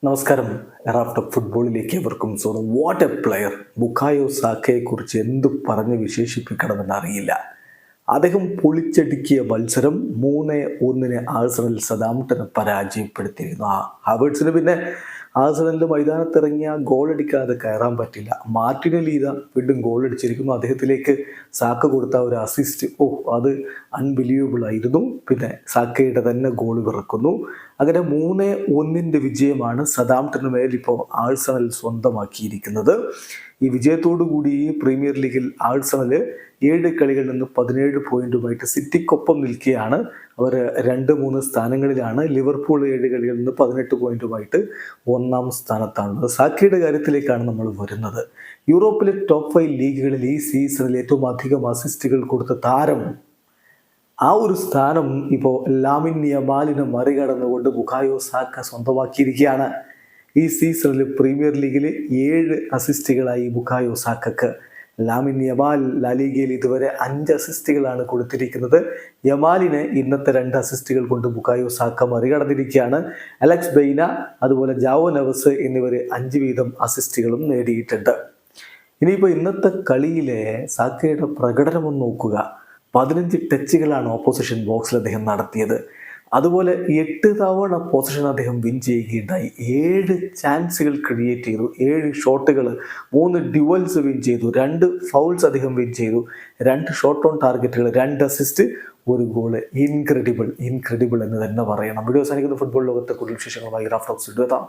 നമസ്കാരം. റാഫ്റ്റർ ഫുട്ബോളിലേക്ക് അവർക്കും സ്വാഗതം. What A player! ബുക്കായോ സാക്കയെക്കുറിച്ച് എന്ത് പറഞ്ഞ് വിശേഷിപ്പിക്കണമെന്ന് അറിയില്ല. അദ്ദേഹം പൊളിച്ചടുക്കിയ മത്സരം 3-1 ആഴ്സണൽ സതാംപ്ടനെ പരാജയപ്പെടുത്തിയിരുന്നു. ഹാവേർട്സിന് പിന്നെ ആഴ്സണലിൻ്റെ മൈതാനത്തിറങ്ങിയ ഗോളടിക്കാതെ കയറാൻ പറ്റില്ല. മാർട്ടിനെല്ലി വീണ്ടും ഗോളടിച്ചിരിക്കുന്നു. അദ്ദേഹത്തിലേക്ക് സാക്ക കൊടുത്ത ഒരു അസിസ്റ്റ്, അത് അൺബിലീവബിൾ ആയിരുന്നു. പിന്നെ സാക്കയുടെ തന്നെ ഗോൾ പിറക്കുന്നു. അങ്ങനെ 3-1 വിജയമാണ് സതാംപ്ടന് മേൽ ഇപ്പോൾ ആഴ്സണൽ സ്വന്തമാക്കിയിരിക്കുന്നത്. ഈ വിജയത്തോടു കൂടി പ്രീമിയർ ലീഗിൽ ആഴ്സണൽ 7 കളികളിൽ നിന്ന് 17 പോയിന്റുമായിട്ട് സിറ്റിക്കൊപ്പം നിൽക്കുകയാണ്. അവർ 2-3 സ്ഥാനങ്ങളിലാണ്. ലിവർപൂൾ 7 കളികളിൽ നിന്ന് 18 പോയിന്റുമായിട്ട് 1-ാം സ്ഥാനത്താണ്. സാക്കയുടെ കാര്യത്തിലേക്കാണ് നമ്മൾ വരുന്നത്. യൂറോപ്പിലെ ടോപ്പ് 5 ലീഗുകളിൽ ഈ സീസണിൽ ഏറ്റവും അധികം അസിസ്റ്റുകൾ കൊടുത്ത താരം, ആ ഒരു സ്ഥാനം ഇപ്പോൾ ലാമിൻ യമാലിനെ മറികടന്നുകൊണ്ട് ബുക്കായോ സാക്ക സ്വന്തമാക്കിയിരിക്കുകയാണ്. ഈ സീസണിൽ പ്രീമിയർ ലീഗിൽ 7 അസിസ്റ്റുകളായി ബുക്കായോ സാക്കക്ക്. ലാമിൻ യമാൽ ലാലിഗയിൽ ഇതുവരെ 5 അസിസ്റ്റുകളാണ് കൊടുത്തിരിക്കുന്നത്. യമാലിന് ഇന്നത്തെ 2 അസിസ്റ്റുകൾ കൊണ്ട് ബുക്കായോ സാക്ക മറികടന്നിരിക്കുകയാണ്. അലക്സ് ബെയ്ന അതുപോലെ ജാവോ നെവസ് എന്നിവർ 5 വീതം അസിസ്റ്റുകളും നേടിയിട്ടുണ്ട്. ഇനിയിപ്പോൾ ഇന്നത്തെ കളിയിലെ സാക്കയുടെ പ്രകടനം ഒന്ന് നോക്കുക. 15 ടച്ചുകളാണ് ഓപ്പോസിഷൻ ബോക്സിൽ അദ്ദേഹം നടത്തിയത്. അതുപോലെ 8 തവണ പൊസിഷൻ അദ്ദേഹം വിൻ ചെയ്യുകയുണ്ടായി. 7 ചാൻസുകൾ ക്രിയേറ്റ് ചെയ്തു, 7 ഷോട്ടുകൾ, 3 ഡ്യുവൽസ് വിൻ ചെയ്തു, 2 ഫൗൾസ് അദ്ദേഹം വിൻ ചെയ്തു, 2 ഷോട്ട് ഓൺ ടാർഗറ്റുകൾ, 2 അസിസ്റ്റ്, 1 ഗോള്. ഇൻക്രെഡിബിൾ എന്ന് തന്നെ പറയണം. വീഡിയോ അവസാനിക്കുന്ന ഫുട്ബോൾ ലോകത്തെ കൂടുതൽ വിശേഷങ്ങളുമായി റാഫ്റ്റോക്സ് എത്താം.